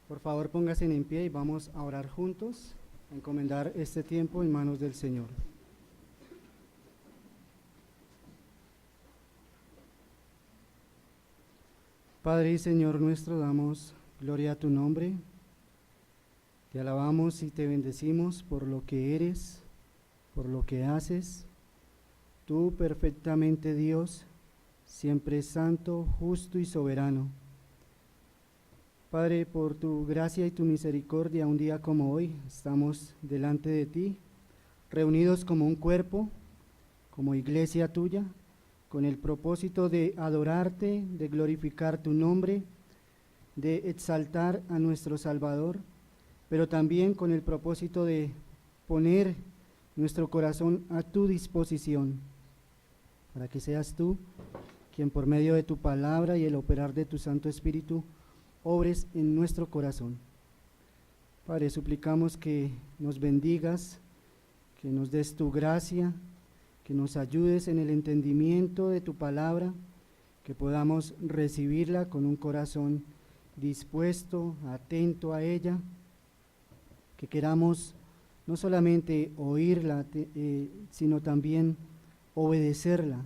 Por favor, póngase en pie y vamos a orar juntos, a encomendar este tiempo en manos del Señor. Padre y Señor nuestro, damos gloria a tu nombre. Te alabamos y te bendecimos por lo que eres, por lo que haces. Tú perfectamente Dios, siempre santo, justo y soberano. Padre, por tu gracia y tu misericordia, un día como hoy, estamos delante de ti, reunidos como un cuerpo, como iglesia tuya, con el propósito de adorarte, de glorificar tu nombre, de exaltar a nuestro Salvador, pero también con el propósito de poner nuestro corazón a tu disposición, para que seas tú quien por medio de tu palabra y el operar de tu Santo Espíritu obres en nuestro corazón. Padre, suplicamos que nos bendigas, que nos des tu gracia, que nos ayudes en el entendimiento de tu palabra, que podamos recibirla con un corazón dispuesto, atento a ella, que queramos no solamente oírla, sino también obedecerla,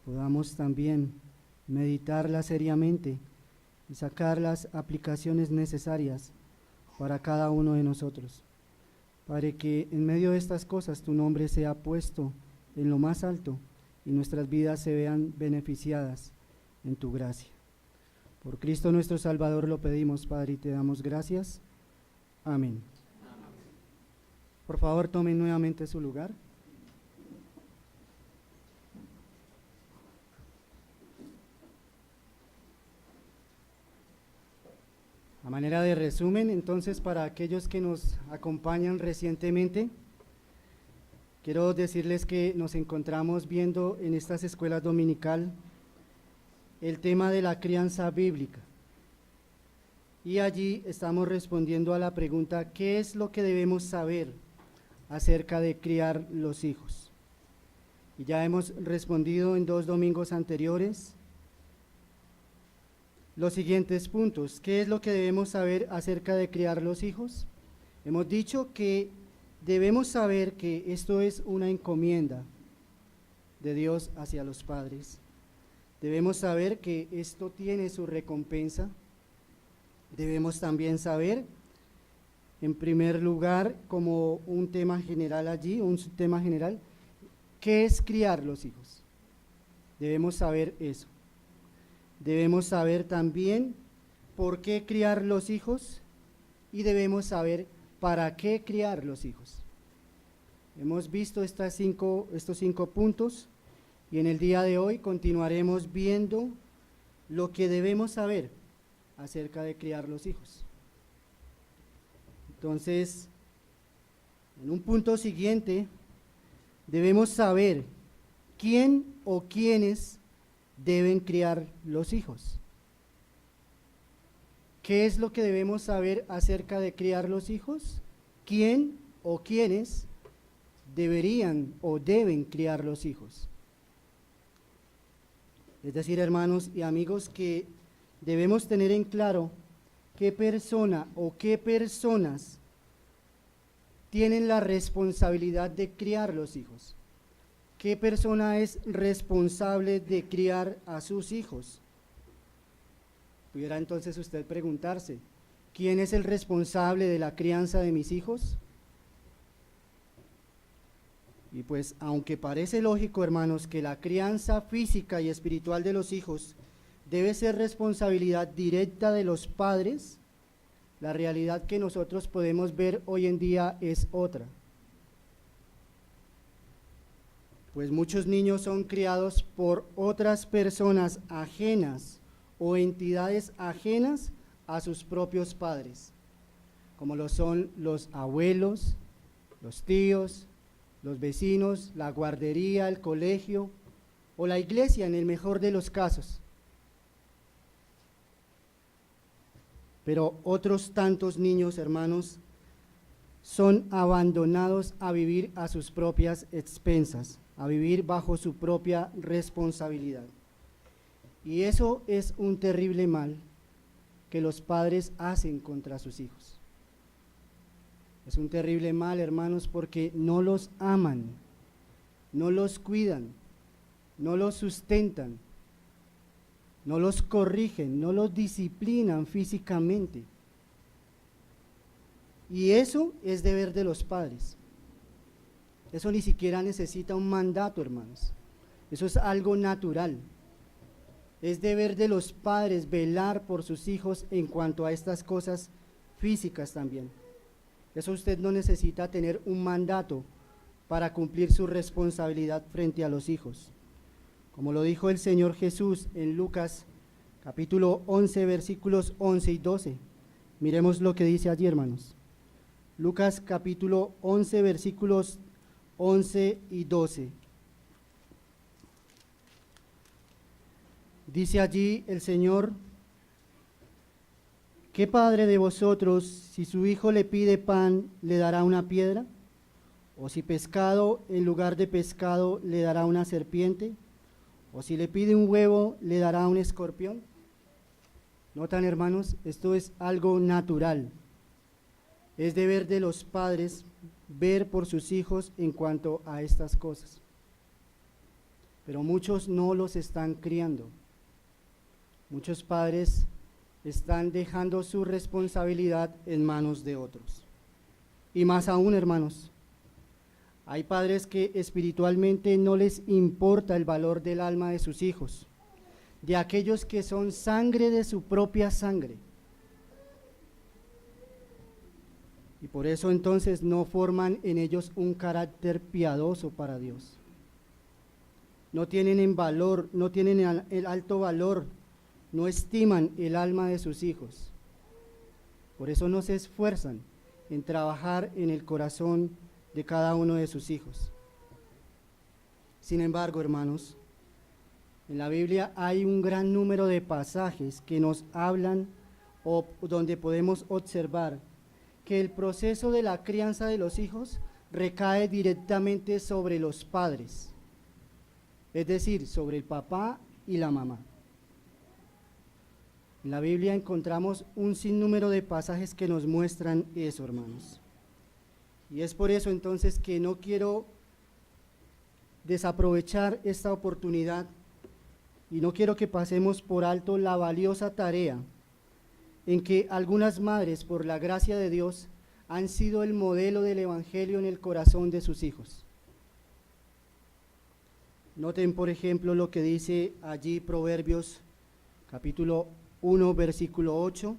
podamos también meditarla seriamente y sacar las aplicaciones necesarias para cada uno de nosotros. Padre, que en medio de estas cosas tu nombre sea puesto en lo más alto y nuestras vidas se vean beneficiadas en tu gracia. Por Cristo nuestro Salvador lo pedimos, Padre, y te damos gracias. Amén. Por favor, tomen nuevamente su lugar. A manera de resumen, entonces, para aquellos que nos acompañan recientemente, quiero decirles que nos encontramos viendo en estas escuelas dominical el tema de la crianza bíblica. Y allí estamos respondiendo a la pregunta, ¿qué es lo que debemos saber acerca de criar los hijos? Y ya hemos respondido en 2 domingos anteriores los siguientes puntos. ¿Qué es lo que debemos saber acerca de criar los hijos? Hemos dicho que debemos saber que esto es una encomienda de Dios hacia los padres. Debemos saber que esto tiene su recompensa. Debemos también saber, en primer lugar, como un tema general allí, un tema general, ¿qué es criar los hijos? Debemos saber eso. Debemos saber también por qué criar los hijos y debemos saber para qué criar los hijos. Hemos visto estos 5 puntos y en el día de hoy continuaremos viendo lo que debemos saber acerca de criar los hijos. Entonces, en un punto siguiente, debemos saber quién o quiénes deben criar los hijos. ¿Qué es lo que debemos saber acerca de criar los hijos? ¿Quién o quiénes deberían o deben criar los hijos? Es decir, hermanos y amigos, que debemos tener en claro qué persona o qué personas tienen la responsabilidad de criar los hijos. ¿Qué persona es responsable de criar a sus hijos? Pudiera entonces usted preguntarse, ¿quién es el responsable de la crianza de mis hijos? Y pues, aunque parece lógico, hermanos, que la crianza física y espiritual de los hijos debe ser responsabilidad directa de los padres, la realidad que nosotros podemos ver hoy en día es otra. Pues muchos niños son criados por otras personas ajenas o entidades ajenas a sus propios padres, como lo son los abuelos, los tíos, los vecinos, la guardería, el colegio o la iglesia en el mejor de los casos. Pero otros tantos niños, hermanos, son abandonados a vivir a sus propias expensas, a vivir bajo su propia responsabilidad. Y eso es un terrible mal que los padres hacen contra sus hijos. Es un terrible mal, hermanos, porque no los aman, no los cuidan, no los sustentan, no los corrigen, no los disciplinan físicamente. Y eso es deber de los padres. Eso ni siquiera necesita un mandato, hermanos. Eso es algo natural. Es deber de los padres velar por sus hijos en cuanto a estas cosas físicas también. Eso usted no necesita tener un mandato para cumplir su responsabilidad frente a los hijos. Como lo dijo el Señor Jesús en Lucas capítulo 11, versículos 11 y 12. Miremos lo que dice allí, hermanos. Lucas capítulo 11, versículos 11 y 12. Dice allí el Señor: ¿qué padre de vosotros, si su hijo le pide pan, le dará una piedra? ¿O si pescado, en lugar de pescado, le dará una serpiente? ¿O si le pide un huevo, le dará un escorpión? ¿Notan, hermanos? Esto es algo natural. Es deber de los padres ver por sus hijos en cuanto a estas cosas. Pero muchos no los están criando. Muchos padres están dejando su responsabilidad en manos de otros. Y más aún, hermanos, hay padres que espiritualmente no les importa el valor del alma de sus hijos, de aquellos que son sangre de su propia sangre. Y por eso entonces no forman en ellos un carácter piadoso para Dios. No tienen en valor, no tienen el alto valor, no estiman el alma de sus hijos. Por eso no se esfuerzan en trabajar en el corazón de cada uno de sus hijos. Sin embargo, hermanos, en la Biblia hay un gran número de pasajes que nos hablan o donde podemos observar que el proceso de la crianza de los hijos recae directamente sobre los padres, es decir, sobre el papá y la mamá. En la Biblia encontramos un sinnúmero de pasajes que nos muestran eso, hermanos. Y es por eso entonces que no quiero desaprovechar esta oportunidad y no quiero que pasemos por alto la valiosa tarea en que algunas madres, por la gracia de Dios, han sido el modelo del Evangelio en el corazón de sus hijos. Noten, por ejemplo, lo que dice allí Proverbios capítulo 1, versículo 8.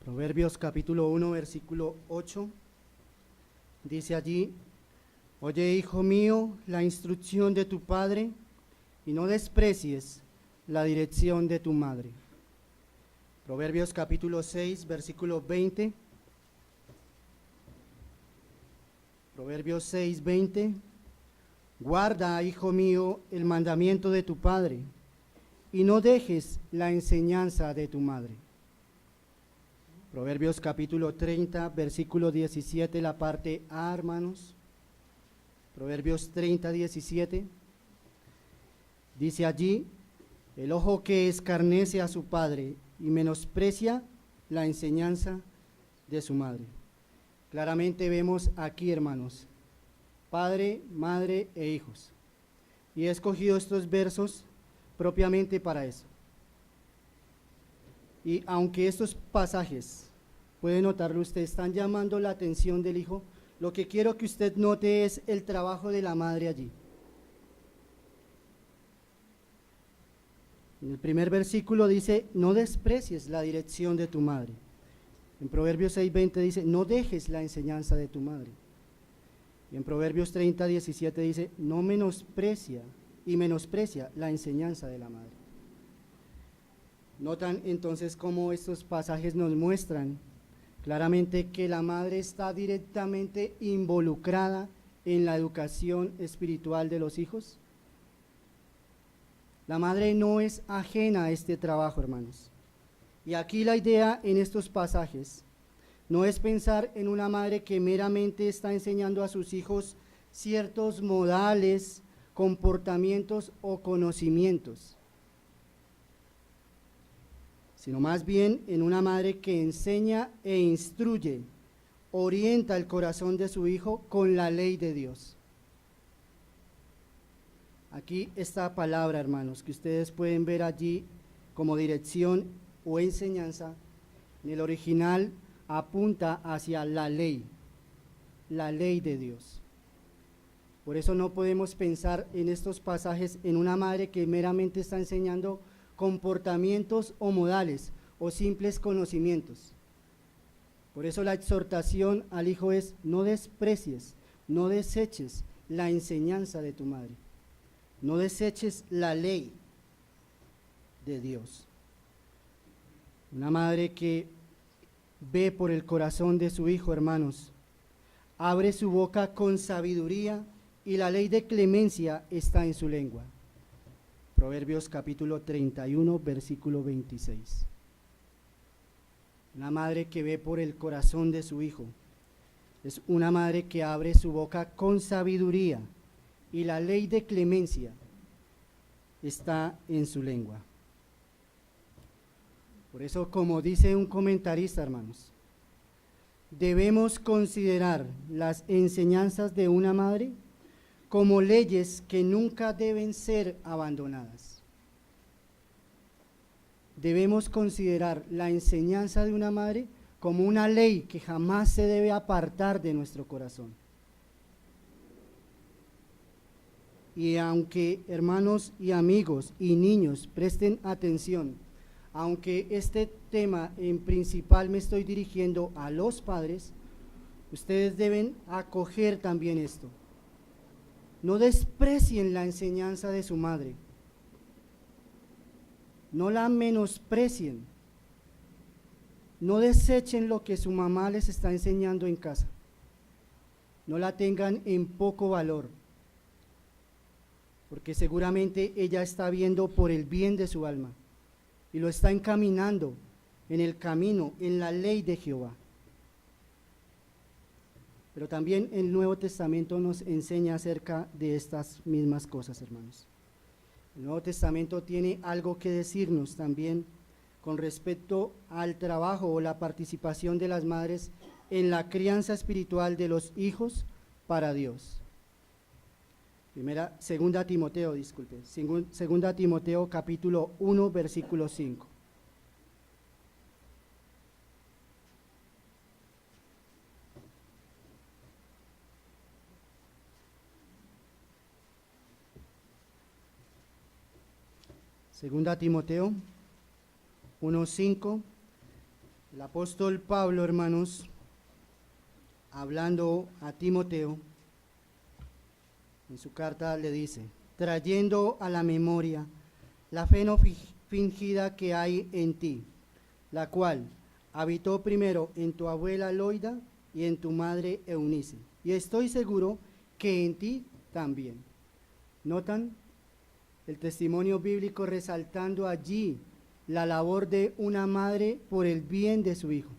Proverbios capítulo 1, versículo 8, dice allí: oye, hijo mío, la instrucción de tu padre, y no desprecies la dirección de tu madre. Proverbios capítulo 6, versículo 20. Proverbios 6, 20. Guarda, hijo mío, el mandamiento de tu padre, y no dejes la enseñanza de tu madre. Proverbios capítulo 30, versículo 17, la parte A, hermanos. Proverbios 30, 17. Dice allí: el ojo que escarnece a su padre y menosprecia la enseñanza de su madre. Claramente vemos aquí, hermanos, padre, madre e hijos. Y he escogido estos versos propiamente para eso. Y aunque estos pasajes, puede notarlo usted, están llamando la atención del hijo, lo que quiero que usted note es el trabajo de la madre allí. En el primer versículo dice: no desprecies la dirección de tu madre. En Proverbios 6:20 dice: no dejes la enseñanza de tu madre. Y en Proverbios 30:17 dice: no menosprecia la enseñanza de la madre. Notan entonces cómo estos pasajes nos muestran claramente que la madre está directamente involucrada en la educación espiritual de los hijos. La madre no es ajena a este trabajo, hermanos. Y aquí la idea en estos pasajes No es pensar en una madre que meramente está enseñando a sus hijos ciertos modales, comportamientos o conocimientos, sino más bien en una madre que enseña e instruye, orienta el corazón de su hijo con la ley de Dios. Aquí esta palabra, hermanos, que ustedes pueden ver allí como dirección o enseñanza, en el original apunta hacia la ley de Dios. Por eso no podemos pensar en estos pasajes en una madre que meramente está enseñando comportamientos o modales o simples conocimientos. Por eso la exhortación al hijo es: no desprecies, no deseches la enseñanza de tu madre, no deseches la ley de Dios. Una madre que ve por el corazón de su hijo, hermanos, abre su boca con sabiduría y la ley de clemencia está en su lengua. Proverbios capítulo 31, versículo 26. Una madre que ve por el corazón de su hijo es una madre que abre su boca con sabiduría y la ley de clemencia está en su lengua. Por eso, como dice un comentarista, hermanos, debemos considerar las enseñanzas de una madre como leyes que nunca deben ser abandonadas. Debemos considerar la enseñanza de una madre como una ley que jamás se debe apartar de nuestro corazón. Y aunque, hermanos y amigos y niños, presten atención, aunque este tema en principal me estoy dirigiendo a los padres, ustedes deben acoger también esto. No desprecien la enseñanza de su madre, no la menosprecien, no desechen lo que su mamá les está enseñando en casa, no la tengan en poco valor, porque seguramente ella está viendo por el bien de su alma y lo está encaminando en el camino, en la ley de Jehová. Pero también el Nuevo Testamento nos enseña acerca de estas mismas cosas, hermanos. El Nuevo Testamento tiene algo que decirnos también con respecto al trabajo o la participación de las madres en la crianza espiritual de los hijos para Dios. Segunda Timoteo capítulo 1, versículo 5. Segunda Timoteo 1:5, el apóstol Pablo, hermanos, hablando a Timoteo, en su carta le dice: trayendo a la memoria la fe no fingida que hay en ti, la cual habitó primero en tu abuela Loida y en tu madre Eunice, y estoy seguro que en ti también. ¿Notan el testimonio bíblico resaltando allí la labor de una madre por el bien de su hijo,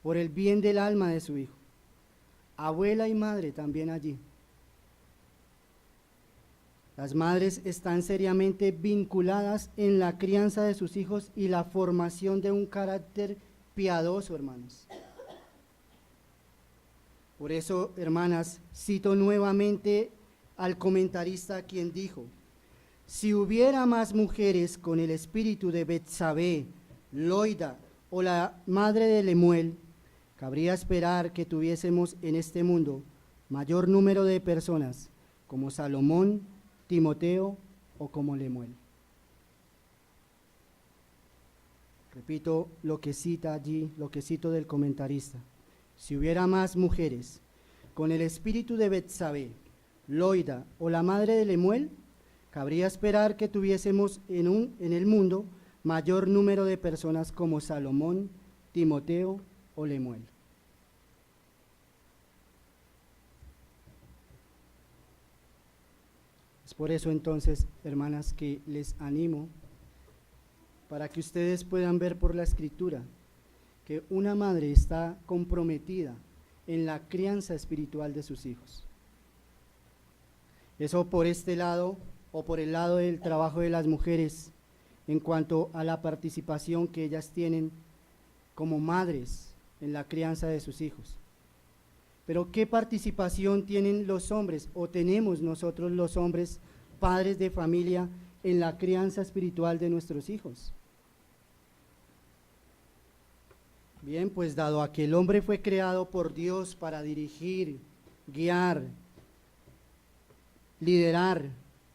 por el bien del alma de su hijo? Abuela y madre también allí. Las madres están seriamente vinculadas en la crianza de sus hijos y la formación de un carácter piadoso, hermanos. Por eso, hermanas, cito nuevamente al comentarista, quien dijo: si hubiera más mujeres con el espíritu de Betsabé, Loida o la madre de Lemuel, cabría esperar que tuviésemos en este mundo mayor número de personas como Salomón, Timoteo o como Lemuel. Repito lo que cita allí, lo que cito del comentarista: si hubiera más mujeres con el espíritu de Betsabé, Loida o la madre de Lemuel, cabría esperar que tuviésemos en el mundo mayor número de personas como Salomón, Timoteo o Lemuel. Es por eso entonces, hermanas, que les animo para que ustedes puedan ver por la Escritura que una madre está comprometida en la crianza espiritual de sus hijos. Eso por este lado, o por el lado del trabajo de las mujeres, en cuanto a la participación que ellas tienen como madres en la crianza de sus hijos. Pero ¿qué participación tienen los hombres, o tenemos nosotros los hombres, padres de familia, en la crianza espiritual de nuestros hijos? Bien, pues dado a que el hombre fue creado por Dios para dirigir, guiar, liderar,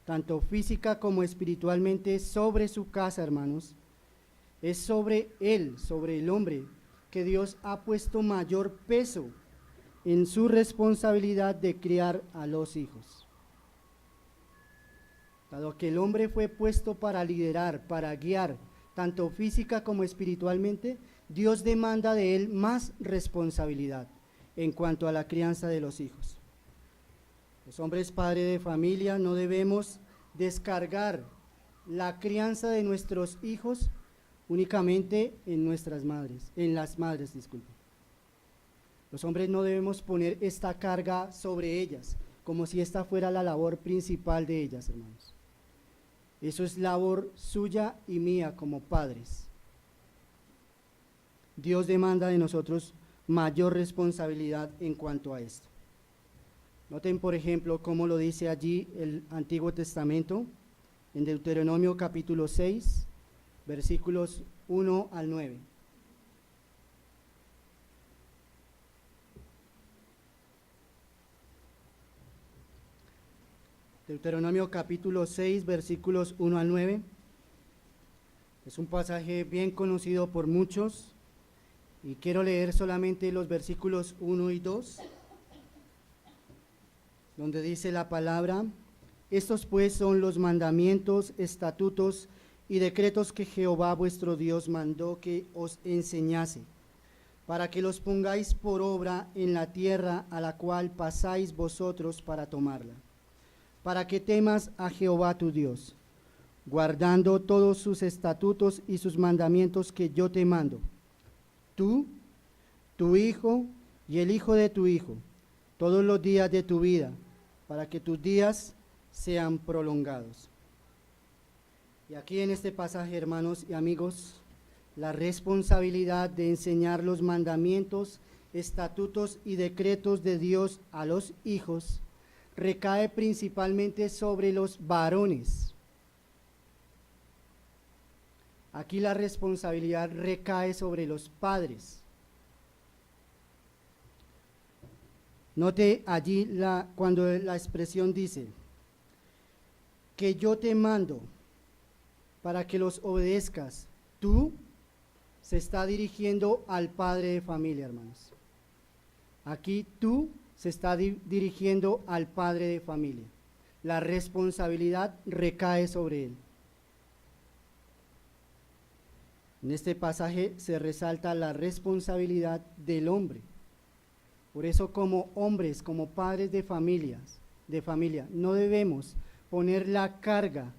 tanto física como espiritualmente, sobre su casa, hermanos, es sobre él, sobre el hombre, que Dios ha puesto mayor peso en su responsabilidad de criar a los hijos. Dado que el hombre fue puesto para liderar, para guiar, tanto física como espiritualmente, Dios demanda de él más responsabilidad en cuanto a la crianza de los hijos. Los hombres padres de familia no debemos descargar la crianza de nuestros hijos únicamente en nuestras madres, en las madres, disculpen. Los hombres no debemos poner esta carga sobre ellas, como si esta fuera la labor principal de ellas, hermanos. Eso es labor suya y mía como padres. Dios demanda de nosotros mayor responsabilidad en cuanto a esto. Noten, por ejemplo, cómo lo dice allí el Antiguo Testamento, en Deuteronomio capítulo 6, versículos 1 al 9. Deuteronomio capítulo 6, versículos 1 al 9. Es un pasaje bien conocido por muchos y quiero leer solamente los versículos 1 y 2, donde dice la palabra: estos pues son los mandamientos, estatutos y decretos que Jehová vuestro Dios mandó que os enseñase, para que los pongáis por obra en la tierra a la cual pasáis vosotros para tomarla, para que temas a Jehová tu Dios, guardando todos sus estatutos y sus mandamientos que yo te mando, tú, tu hijo y el hijo de tu hijo, todos los días de tu vida, para que tus días sean prolongados. Y aquí en este pasaje, hermanos y amigos, la responsabilidad de enseñar los mandamientos, estatutos y decretos de Dios a los hijos recae principalmente sobre los varones. Aquí la responsabilidad recae sobre los padres. Note allí cuando la expresión dice que yo te mando para que los obedezcas, tú, se está dirigiendo al padre de familia, hermanos. Aquí tú se está dirigiendo al padre de familia. La responsabilidad recae sobre él. En este pasaje se resalta la responsabilidad del hombre. Por eso, como hombres, como padres de familia, no debemos poner la carga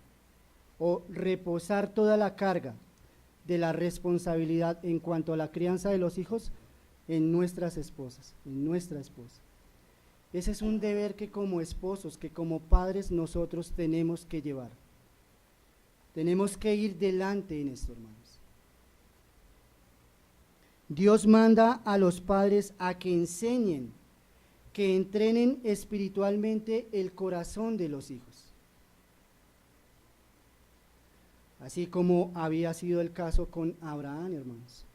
o reposar toda la carga de la responsabilidad en cuanto a la crianza de los hijos en nuestras esposas, en nuestra esposa. Ese es un deber que como esposos, que como padres nosotros tenemos que llevar. Tenemos que ir delante en esto, hermanos. Dios manda a los padres a que enseñen, que entrenen espiritualmente el corazón de los hijos. Así como había sido el caso con Abraham, hermanos.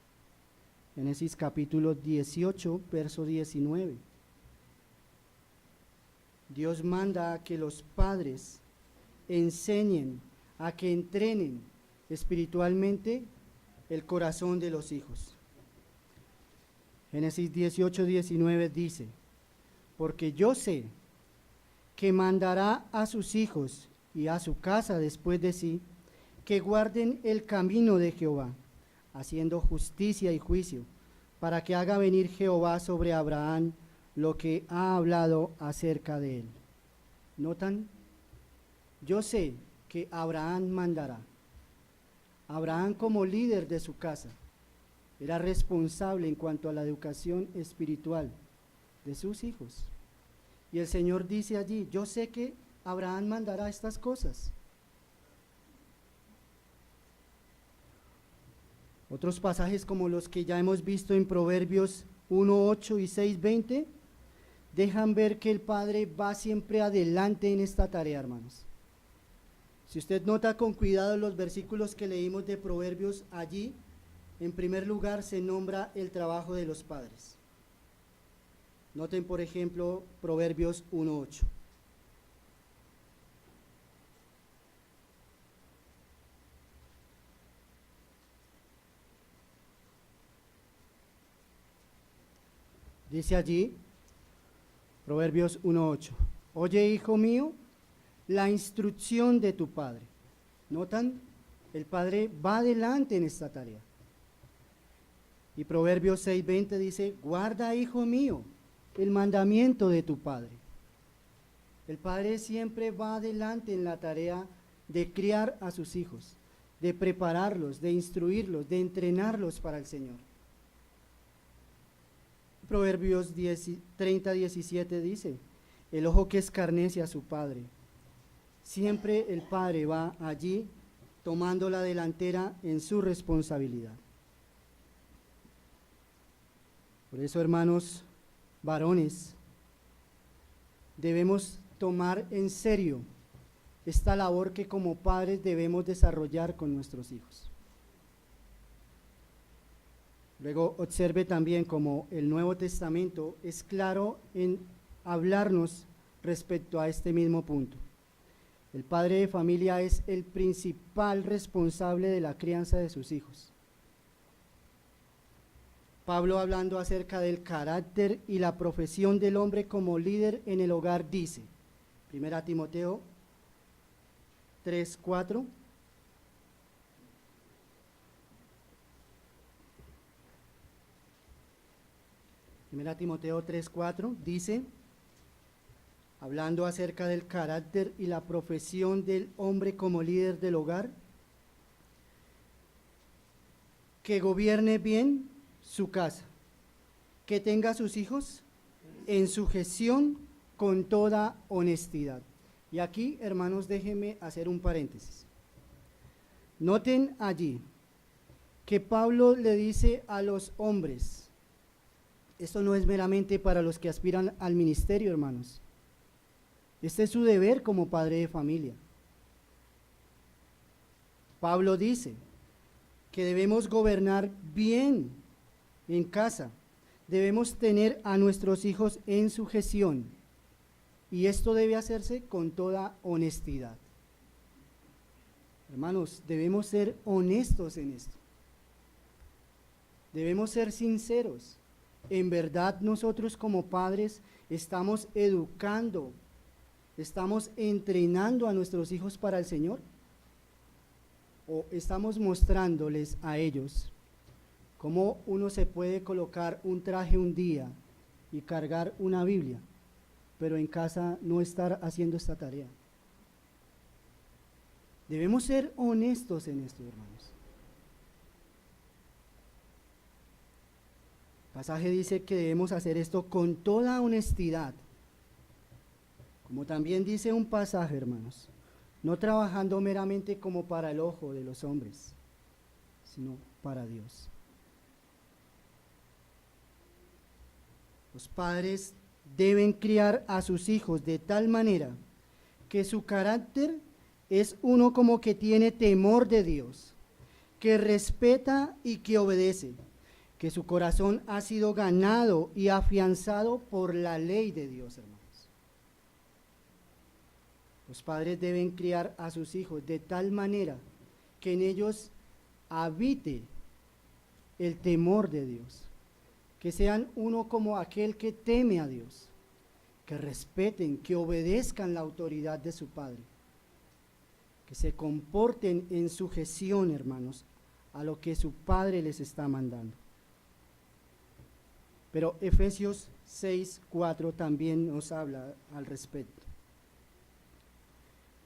Génesis capítulo 18, verso 19. Dios manda a que los padres enseñen, a que entrenen espiritualmente el corazón de los hijos. Génesis 18, 19 dice: porque yo sé que mandará a sus hijos y a su casa después de sí, que guarden el camino de Jehová, haciendo justicia y juicio, para que haga venir Jehová sobre Abraham lo que ha hablado acerca de él. ¿Notan? Yo sé que Abraham mandará. Abraham como líder de su casa, era responsable en cuanto a la educación espiritual de sus hijos. Y el Señor dice allí, yo sé que Abraham mandará estas cosas. Otros pasajes como los que ya hemos visto en Proverbios 1:8 y 6:20 dejan ver que el Padre va siempre adelante en esta tarea, hermanos. Si usted nota con cuidado los versículos que leímos de Proverbios, allí en primer lugar se nombra el trabajo de los padres. Noten por ejemplo Proverbios 1:8. Dice allí, Proverbios 1:8, oye, hijo mío, la instrucción de tu padre. ¿Notan? El padre va adelante en esta tarea. Y Proverbios 6:20 dice, guarda, hijo mío, el mandamiento de tu padre. El padre siempre va adelante en la tarea de criar a sus hijos, de prepararlos, de instruirlos, de entrenarlos para el Señor. Proverbios 30:17 dice, el ojo que escarnece a su padre. Siempre el padre va allí tomando la delantera en su responsabilidad. Por eso, hermanos varones, debemos tomar en serio esta labor que como padres debemos desarrollar con nuestros hijos. Luego observe también cómo el Nuevo Testamento es claro en hablarnos respecto a este mismo punto. El padre de familia es el principal responsable de la crianza de sus hijos. Pablo, hablando acerca del carácter y la profesión del hombre como líder en el hogar, dice, 1 Timoteo 3:4, Primera Timoteo 3:4 dice, hablando acerca del carácter y la profesión del hombre como líder del hogar, que gobierne bien su casa, que tenga a sus hijos en sujeción con toda honestidad. Y aquí, hermanos, déjenme hacer un paréntesis. Noten allí que Pablo le dice a los hombres, esto no es meramente para los que aspiran al ministerio, hermanos. Este es su deber como padre de familia. Pablo dice que debemos gobernar bien en casa, debemos tener a nuestros hijos en sujeción, y esto debe hacerse con toda honestidad. Hermanos, debemos ser honestos en esto. Debemos ser sinceros. En verdad, nosotros como padres estamos educando, estamos entrenando a nuestros hijos para el Señor, o estamos mostrándoles a ellos cómo uno se puede colocar un traje un día y cargar una Biblia, pero en casa no estar haciendo esta tarea. Debemos ser honestos en esto, hermanos. El pasaje dice que debemos hacer esto con toda honestidad. Como también dice un pasaje, hermanos, no trabajando meramente como para el ojo de los hombres, sino para Dios. Los padres deben criar a sus hijos de tal manera que su carácter es uno como que tiene temor de Dios, que respeta y que obedece, que su corazón ha sido ganado y afianzado por la ley de Dios, hermanos. Los padres deben criar a sus hijos de tal manera que en ellos habite el temor de Dios, que sean uno como aquel que teme a Dios, que respeten, que obedezcan la autoridad de su padre, que se comporten en sujeción, hermanos, a lo que su padre les está mandando. Pero Efesios 6:4 también nos habla al respecto.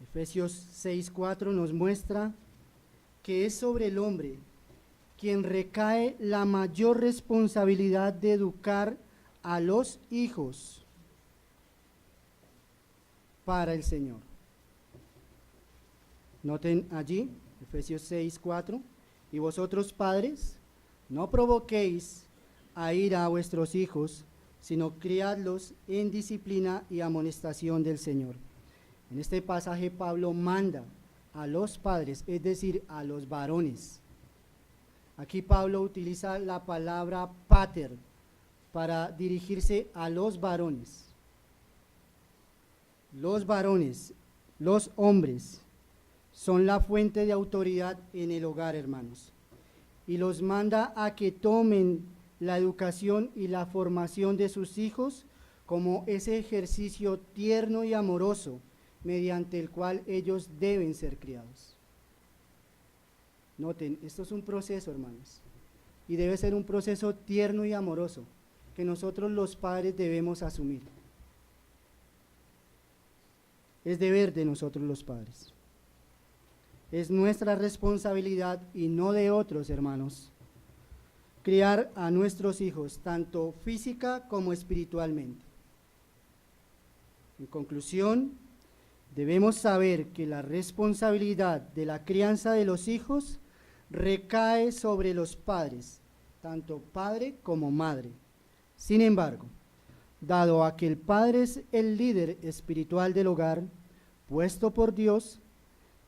Efesios 6:4 nos muestra que es sobre el hombre quien recae la mayor responsabilidad de educar a los hijos para el Señor. Noten allí, Efesios 6:4, y vosotros padres, no provoquéis a ira a vuestros hijos, sino criadlos en disciplina y amonestación del Señor. En este pasaje Pablo manda a los padres, es decir, a los varones. Aquí Pablo utiliza la palabra pater para dirigirse a los varones. Los varones, los hombres, son la fuente de autoridad en el hogar, hermanos, y los manda a que tomen la educación y la formación de sus hijos como ese ejercicio tierno y amoroso mediante el cual ellos deben ser criados. Noten, esto es un proceso, hermanos, y debe ser un proceso tierno y amoroso que nosotros los padres debemos asumir. Es deber de nosotros los padres. Es nuestra responsabilidad y no de otros, hermanos, criar a nuestros hijos tanto física como espiritualmente. En conclusión, debemos saber que la responsabilidad de la crianza de los hijos recae sobre los padres, tanto padre como madre. Sin embargo, dado a que el padre es el líder espiritual del hogar, puesto por Dios,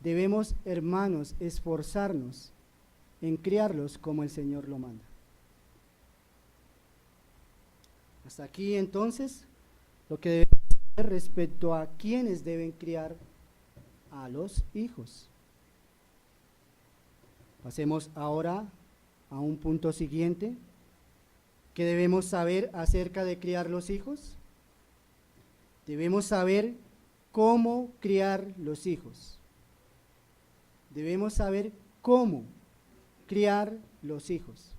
debemos, hermanos, esforzarnos en criarlos como el Señor lo manda. Hasta aquí entonces lo que debemos saber respecto a quiénes deben criar a los hijos. Pasemos ahora a un punto siguiente. ¿Qué debemos saber acerca de criar los hijos? Debemos saber cómo criar los hijos. Debemos saber cómo criar los hijos.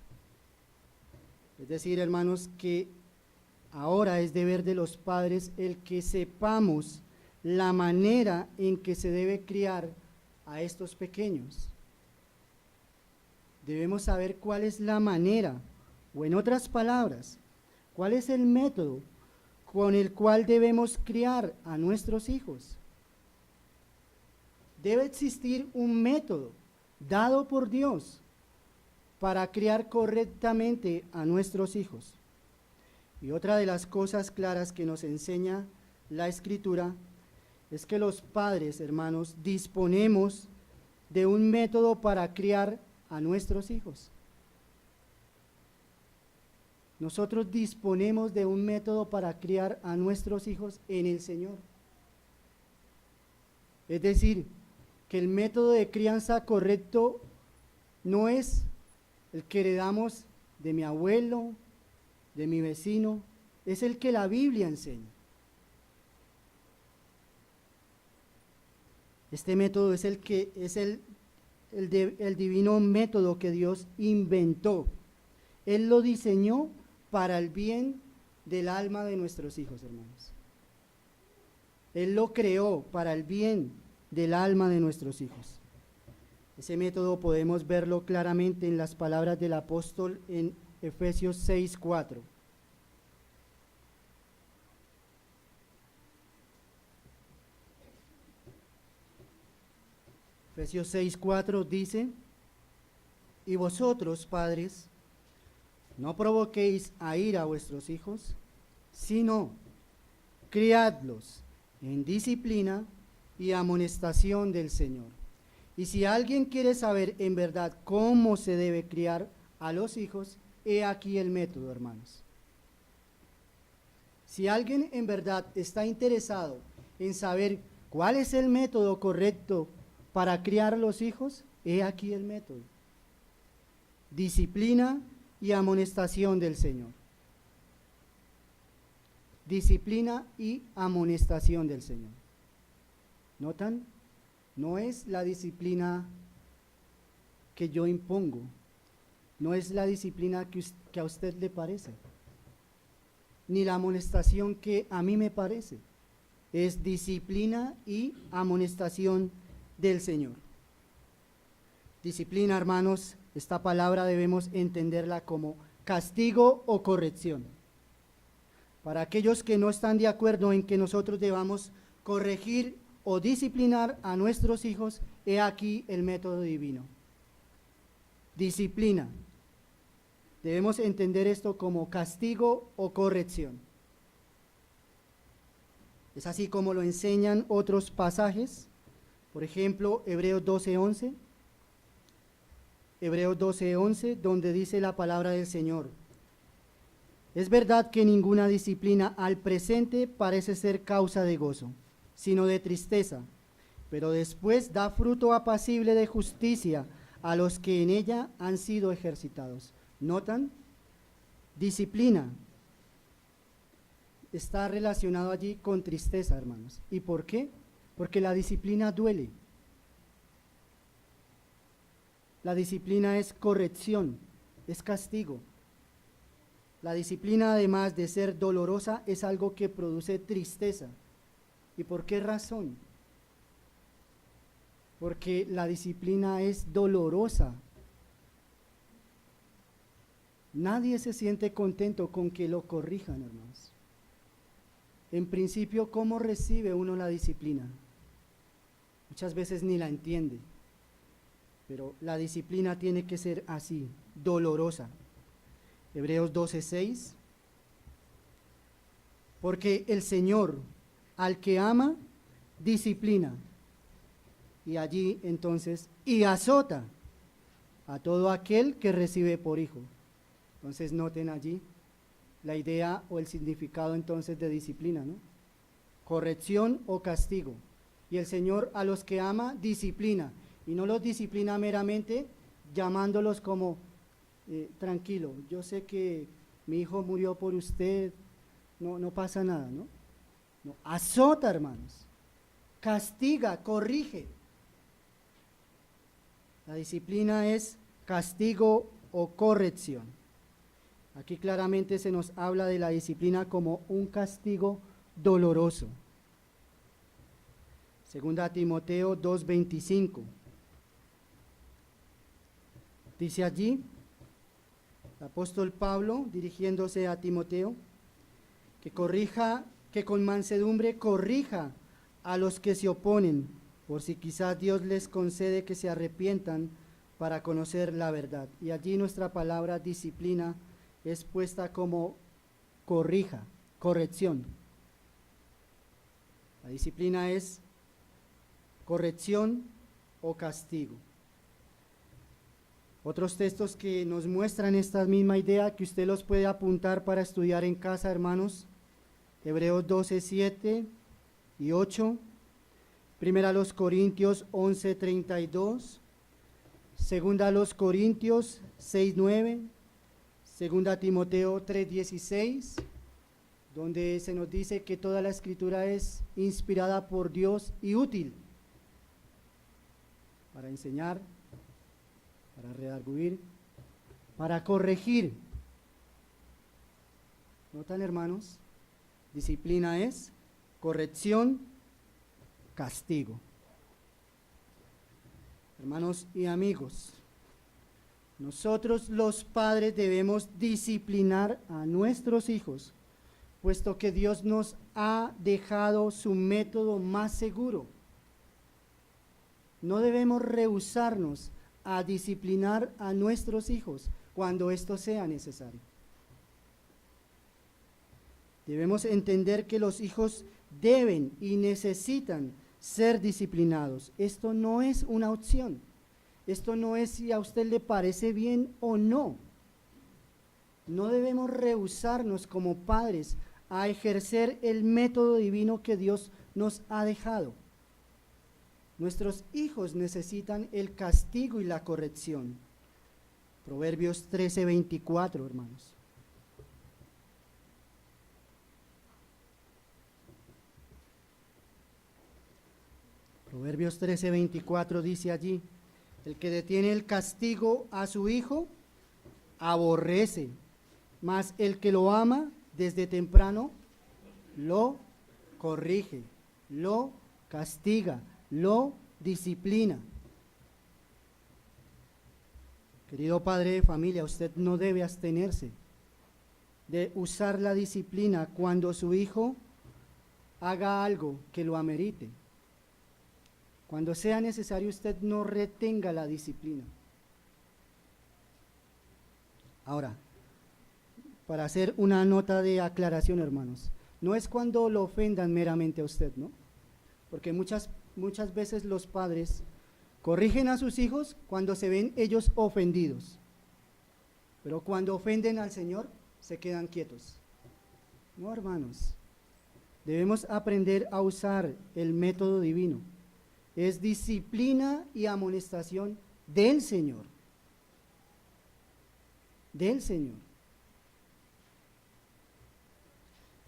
Es decir, hermanos, que ahora es deber de los padres el que sepamos la manera en que se debe criar a estos pequeños. Debemos saber cuál es la manera, o en otras palabras, cuál es el método con el cual debemos criar a nuestros hijos. Debe existir un método dado por Dios para criar correctamente a nuestros hijos. Y otra de las cosas claras que nos enseña la Escritura es que los padres, hermanos, disponemos de un método para criar a nuestros hijos. Nosotros disponemos de un método para criar a nuestros hijos en el Señor. Es decir, que el método de crianza correcto no es el que heredamos de mi abuelo, de mi vecino, es el que la Biblia enseña. Este método es el divino método que Dios inventó. Él lo diseñó para el bien del alma de nuestros hijos, hermanos. Él lo creó para el bien del alma de nuestros hijos. Ese método podemos verlo claramente en las palabras del apóstol en Efesios 6:4. Efesios 6:4 dice: y vosotros, padres, no provoquéis a ira a vuestros hijos, sino criadlos en disciplina y amonestación del Señor. Y si alguien quiere saber en verdad cómo se debe criar a los hijos, he aquí el método, hermanos. Si alguien en verdad está interesado en saber cuál es el método correcto para criar a los hijos, he aquí el método: disciplina y amonestación del Señor. Disciplina y amonestación del Señor. ¿Notan? No es la disciplina que yo impongo, no es la disciplina que a usted le parece, ni la amonestación que a mí me parece. Es disciplina y amonestación del Señor. Disciplina, hermanos, esta palabra debemos entenderla como castigo o corrección. Para aquellos que no están de acuerdo en que nosotros debamos corregir o disciplinar a nuestros hijos, he aquí el método divino. Disciplina. Debemos entender esto como castigo o corrección. Es así como lo enseñan otros pasajes, por ejemplo, Hebreos 12:11. Hebreos 12:11, donde dice la palabra del Señor: es verdad que ninguna disciplina al presente parece ser causa de gozo, sino de tristeza, pero después da fruto apacible de justicia a los que en ella han sido ejercitados. ¿Notan? Disciplina está relacionado allí con tristeza, hermanos. ¿Y por qué? Porque la disciplina duele. La disciplina es corrección, es castigo. La disciplina, además de ser dolorosa, es algo que produce tristeza. ¿Y por qué razón? Porque la disciplina es dolorosa. Nadie se siente contento con que lo corrijan, hermanos. En principio, ¿cómo recibe uno la disciplina? Muchas veces ni la entiende, pero la disciplina tiene que ser así, dolorosa. Hebreos 12:6, porque el Señor al que ama, disciplina, y allí entonces, y azota a todo aquel que recibe por hijo. Entonces noten allí la idea o el significado entonces de disciplina, ¿no? Corrección o castigo. Y el Señor a los que ama, disciplina, y no los disciplina meramente llamándolos como tranquilo, yo sé que mi hijo murió por usted, no pasa nada, ¿no? No, azota, hermanos, castiga, corrige. La disciplina es castigo o corrección. Aquí claramente se nos habla de la disciplina como un castigo doloroso. Segunda Timoteo 2:25. Dice allí el apóstol Pablo, dirigiéndose a Timoteo, que con mansedumbre corrija a los que se oponen, por si quizás Dios les concede que se arrepientan para conocer la verdad. Y allí nuestra palabra disciplina es puesta como corrija, corrección. La disciplina es corrección o castigo. Otros textos que nos muestran esta misma idea, que usted los puede apuntar para estudiar en casa, hermanos. Hebreos 12:7 y 8. Primera los Corintios 11:32. Segunda los Corintios 6:9. Segunda Timoteo 3:16, donde se nos dice que toda la escritura es inspirada por Dios y útil para enseñar, para redarguir, para corregir. ¿Notan, hermanos? Disciplina es corrección, castigo. Hermanos y amigos, nosotros los padres debemos disciplinar a nuestros hijos, puesto que Dios nos ha dejado su método más seguro. No debemos rehusarnos a disciplinar a nuestros hijos cuando esto sea necesario. Debemos entender que los hijos deben y necesitan ser disciplinados. Esto no es una opción. Esto no es si a usted le parece bien o no. No debemos rehusarnos como padres a ejercer el método divino que Dios nos ha dejado. Nuestros hijos necesitan el castigo y la corrección. Proverbios 13:24, hermanos. Proverbios 13:24 dice allí: el que detiene el castigo a su hijo, aborrece, mas el que lo ama desde temprano, lo corrige, lo castiga, lo disciplina. Querido padre de familia, usted no debe abstenerse de usar la disciplina cuando su hijo haga algo que lo amerite. Cuando sea necesario, usted no retenga la disciplina. Ahora, para hacer una nota de aclaración, hermanos, no es cuando lo ofendan meramente a usted, ¿no? Porque muchas veces los padres corrigen a sus hijos cuando se ven ellos ofendidos, pero cuando ofenden al Señor, se quedan quietos. No, hermanos, debemos aprender a usar el método divino. Es disciplina y amonestación del Señor. Del Señor.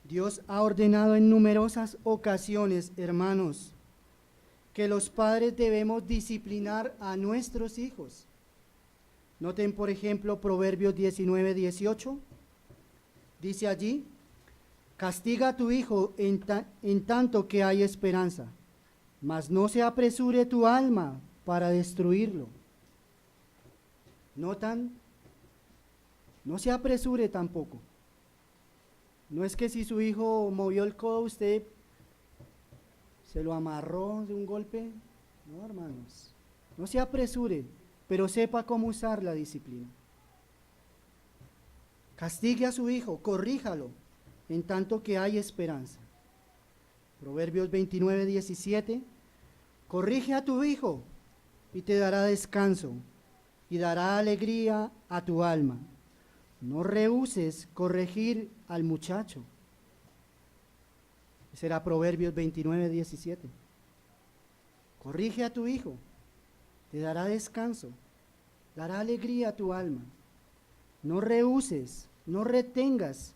Dios ha ordenado en numerosas ocasiones, hermanos, que los padres debemos disciplinar a nuestros hijos. Noten, por ejemplo, Proverbios 19:18. Dice allí: castiga a tu hijo en tanto que hay esperanza, mas no se apresure tu alma para destruirlo. ¿Notan? No se apresure tampoco. No es que si su hijo movió el codo, usted se lo amarró de un golpe. No, hermanos. No se apresure, pero sepa cómo usar la disciplina. Castigue a su hijo, corríjalo, en tanto que hay esperanza. Proverbios 29:17. Corrige a tu hijo y te dará descanso y dará alegría a tu alma. No rehúses corregir al muchacho. Será Proverbios 29:17. Corrige a tu hijo, te dará descanso, dará alegría a tu alma. No rehuses, no retengas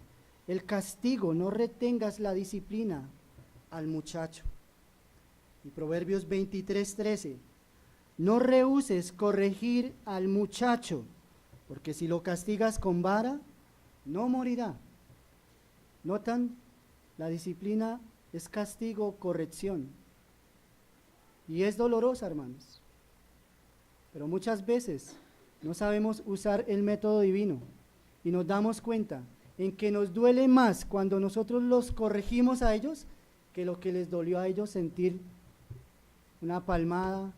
el castigo, no retengas la disciplina al muchacho. Y Proverbios 23:13. No rehuses corregir al muchacho, porque si lo castigas con vara, no morirá. ¿Notan? La disciplina es castigo, corrección. Y es dolorosa, hermanos. Pero muchas veces no sabemos usar el método divino y nos damos cuenta en que nos duele más cuando nosotros los corregimos a ellos que lo que les dolió a ellos sentir una palmada,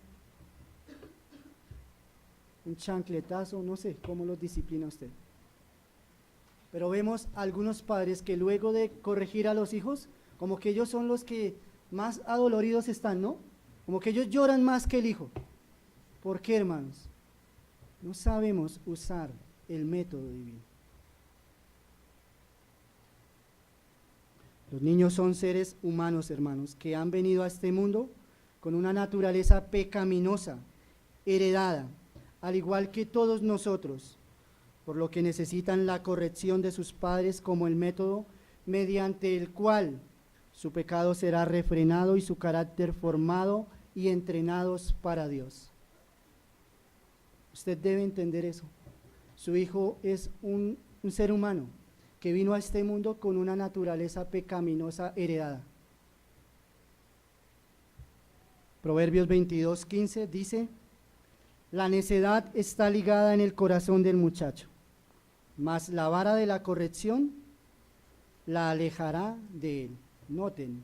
un chancletazo, no sé cómo los disciplina usted. Pero vemos algunos padres que luego de corregir a los hijos, como que ellos son los que más adoloridos están, ¿no? Como que ellos lloran más que el hijo. ¿Por qué, hermanos? No sabemos usar el método divino. Los niños son seres humanos, hermanos, que han venido a este mundo con una naturaleza pecaminosa, heredada, al igual que todos nosotros, por lo que necesitan la corrección de sus padres como el método mediante el cual su pecado será refrenado y su carácter formado y entrenados para Dios. Usted debe entender eso. Su hijo es un ser humano que vino a este mundo con una naturaleza pecaminosa heredada. Proverbios 22:15 dice: la necedad está ligada en el corazón del muchacho, mas la vara de la corrección la alejará de él. Noten,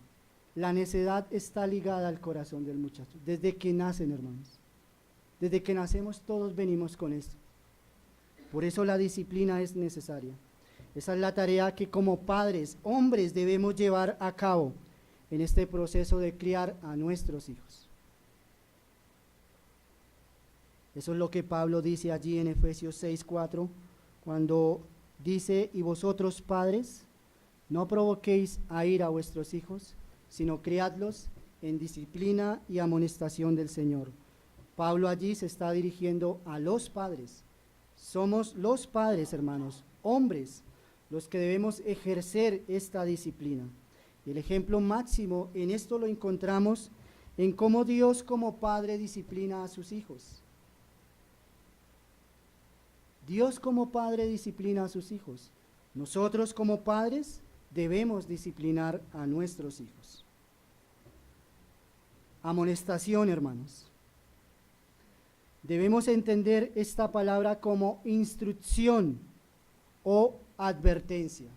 la necedad está ligada al corazón del muchacho, desde que nacen, hermanos. Desde que nacemos todos venimos con esto. Por eso la disciplina es necesaria. Esa es la tarea que como padres, hombres, debemos llevar a cabo en este proceso de criar a nuestros hijos. Eso es lo que Pablo dice allí en Efesios 6:4, cuando dice: y vosotros, padres, no provoquéis a ira a vuestros hijos, sino criadlos en disciplina y amonestación del Señor. Pablo allí se está dirigiendo a los padres. Somos los padres, hermanos, hombres, los que debemos ejercer esta disciplina. Y el ejemplo máximo en esto lo encontramos en cómo Dios como Padre disciplina a sus hijos. Dios como Padre disciplina a sus hijos. Nosotros como padres debemos disciplinar a nuestros hijos. Amonestación, hermanos. Debemos entender esta palabra como instrucción o advertencia.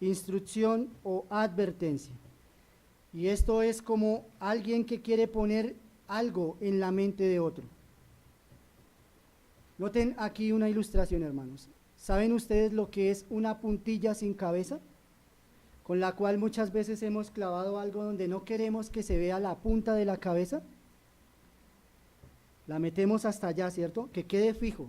Instrucción o advertencia. Y esto es como alguien que quiere poner algo en la mente de otro. Noten aquí una ilustración, hermanos. ¿Saben ustedes lo que es una puntilla sin cabeza? Con la cual muchas veces hemos clavado algo donde no queremos que se vea la punta de la cabeza. La metemos hasta allá, ¿cierto? Que quede fijo.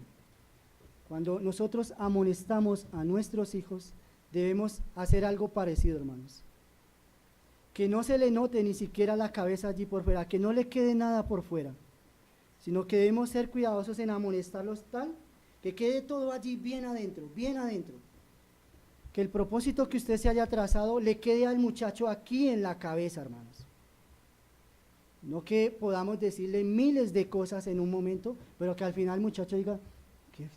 Cuando nosotros amonestamos a nuestros hijos, debemos hacer algo parecido, hermanos. Que no se le note ni siquiera la cabeza allí por fuera, que no le quede nada por fuera, sino que debemos ser cuidadosos en amonestarlos tal, que quede todo allí bien adentro, bien adentro. Que el propósito que usted se haya trazado le quede al muchacho aquí en la cabeza, hermanos. No que podamos decirle miles de cosas en un momento, pero que al final el muchacho diga,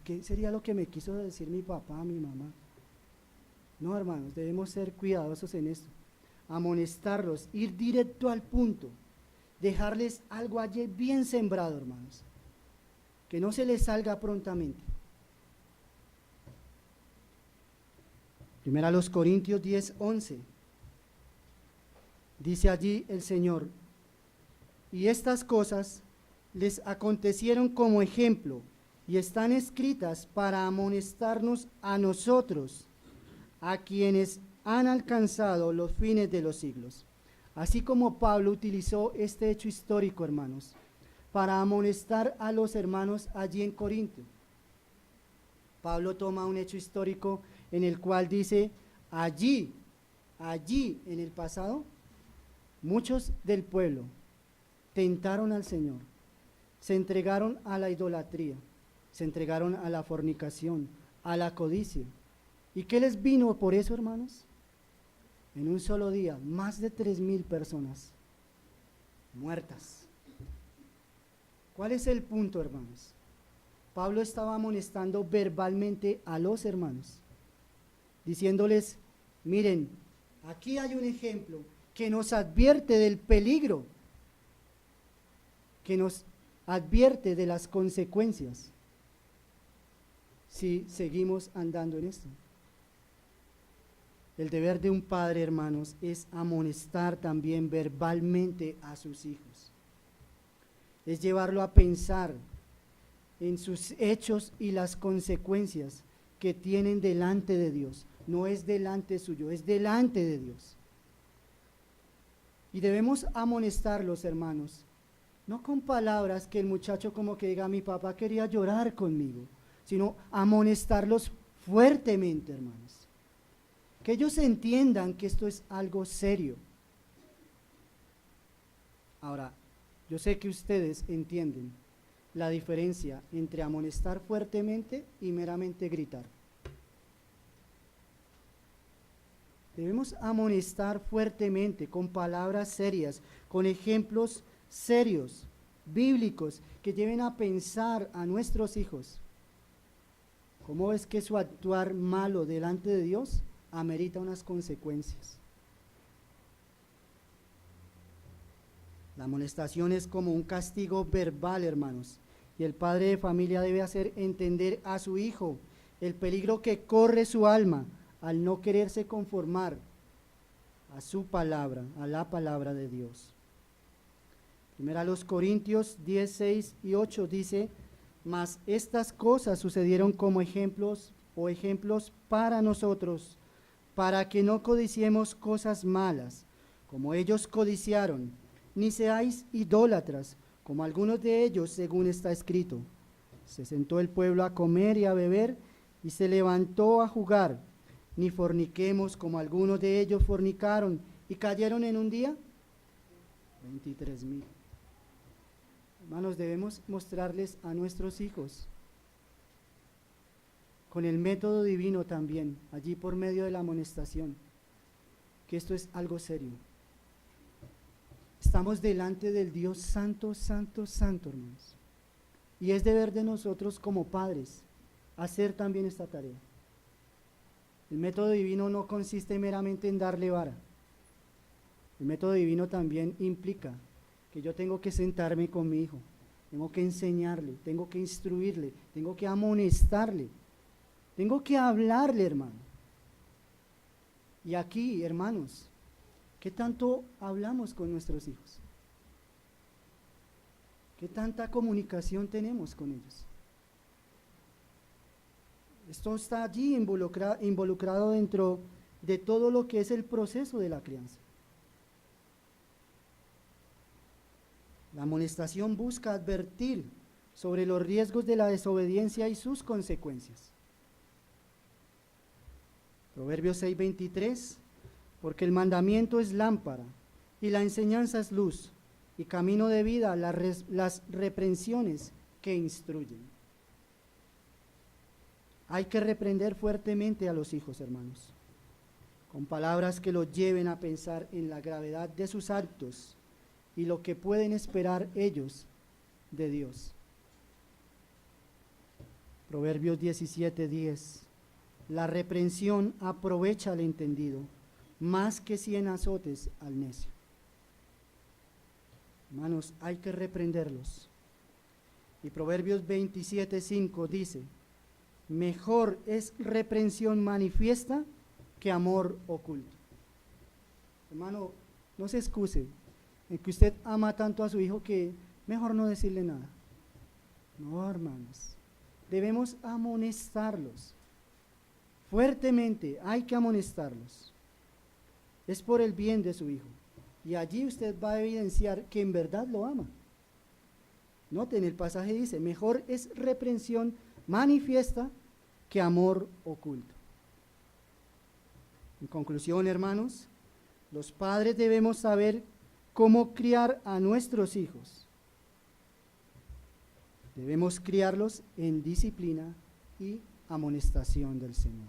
¿qué sería lo que me quiso decir mi papá, mi mamá? No, hermanos, debemos ser cuidadosos en esto. Amonestarlos, ir directo al punto, dejarles algo allí bien sembrado, hermanos, que no se les salga prontamente. Primera a los Corintios 10:11, dice allí el Señor, y estas cosas les acontecieron como ejemplo y están escritas para amonestarnos a nosotros, a quienes han alcanzado los fines de los siglos. Así como Pablo utilizó este hecho histórico, hermanos, para amonestar a los hermanos allí en Corinto. Pablo toma un hecho histórico en el cual dice, allí en el pasado, muchos del pueblo tentaron al Señor, se entregaron a la idolatría, se entregaron a la fornicación, a la codicia. ¿Y qué les vino por eso, hermanos? En un solo día, más de 3,000 personas muertas. ¿Cuál es el punto, hermanos? Pablo estaba amonestando verbalmente a los hermanos, diciéndoles, miren, aquí hay un ejemplo que nos advierte del peligro, que nos advierte de las consecuencias si seguimos andando en esto. El deber de un padre, hermanos, es amonestar también verbalmente a sus hijos. Es llevarlo a pensar en sus hechos y las consecuencias que tienen delante de Dios. No es delante suyo, es delante de Dios. Y debemos amonestarlos, hermanos, no con palabras que el muchacho como que diga, mi papá quería llorar conmigo, sino amonestarlos fuertemente, hermanos. Que ellos entiendan que esto es algo serio. Ahora, yo sé que ustedes entienden la diferencia entre amonestar fuertemente y meramente gritar. Debemos amonestar fuertemente, con palabras serias, con ejemplos serios, bíblicos, que lleven a pensar a nuestros hijos. ¿Cómo es que su actuar malo delante de Dios amerita unas consecuencias? La amonestación es como un castigo verbal, hermanos, y el padre de familia debe hacer entender a su hijo el peligro que corre su alma al no quererse conformar a su palabra, a la palabra de Dios. Primera a los Corintios 10, 6 y 8 dice, mas estas cosas sucedieron como ejemplos para nosotros, para que no codiciemos cosas malas, como ellos codiciaron, ni seáis idólatras, como algunos de ellos, según está escrito. Se sentó el pueblo a comer y a beber, y se levantó a jugar. Ni forniquemos, como algunos de ellos fornicaron, y cayeron en un día 23,000. Hermanos, debemos mostrarles a nuestros hijos, con el método divino también, allí por medio de la amonestación, que esto es algo serio. Estamos delante del Dios santo, santo, santo, hermanos. Y es deber de nosotros como padres hacer también esta tarea. El método divino no consiste meramente en darle vara. El método divino también implica que yo tengo que sentarme con mi hijo, tengo que enseñarle, tengo que instruirle, tengo que amonestarle, tengo que hablarle, hermano. Y aquí, hermanos, ¿qué tanto hablamos con nuestros hijos? ¿Qué tanta comunicación tenemos con ellos? Esto está allí involucrado dentro de todo lo que es el proceso de la crianza. La amonestación busca advertir sobre los riesgos de la desobediencia y sus consecuencias. Proverbios 6:23, porque el mandamiento es lámpara y la enseñanza es luz, y camino de vida las reprensiones que instruyen. Hay que reprender fuertemente a los hijos, hermanos, con palabras que los lleven a pensar en la gravedad de sus actos y lo que pueden esperar ellos de Dios. Proverbios 17:10, la reprensión aprovecha al entendido, más que 100 azotes al necio. Hermanos, hay que reprenderlos. Y Proverbios 27:5 dice, mejor es reprensión manifiesta que amor oculto. Hermano, no se excuse en que usted ama tanto a su hijo que mejor no decirle nada. No, hermanos, debemos amonestarlos fuertemente, hay que amonestarlos. Es por el bien de su hijo. Y allí usted va a evidenciar que en verdad lo ama. Noten, el pasaje dice, mejor es reprensión manifiesta que amor oculto. En conclusión, hermanos, los padres debemos saber cómo criar a nuestros hijos. Debemos criarlos en disciplina y amonestación del Señor.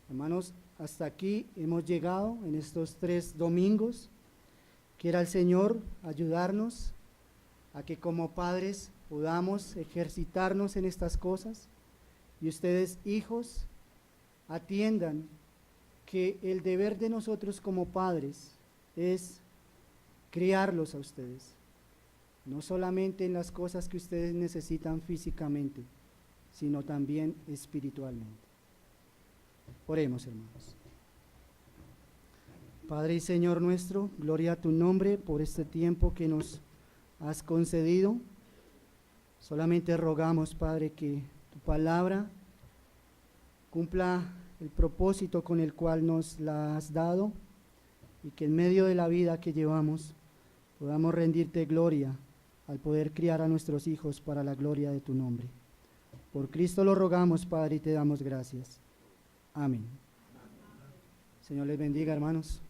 Hermanos, hasta aquí hemos llegado en estos 3 domingos. Quiera el Señor ayudarnos a que como padres podamos ejercitarnos en estas cosas, y ustedes, hijos, atiendan que el deber de nosotros como padres es criarlos a ustedes, no solamente en las cosas que ustedes necesitan físicamente, sino también espiritualmente. Oremos, hermanos. Padre y Señor nuestro, gloria a tu nombre por este tiempo que nos has concedido. Solamente rogamos, Padre, que tu palabra cumpla el propósito con el cual nos la has dado, y que en medio de la vida que llevamos podamos rendirte gloria al poder criar a nuestros hijos para la gloria de tu nombre. Por Cristo lo rogamos, Padre, y te damos gracias. Amén. Señor les bendiga, hermanos.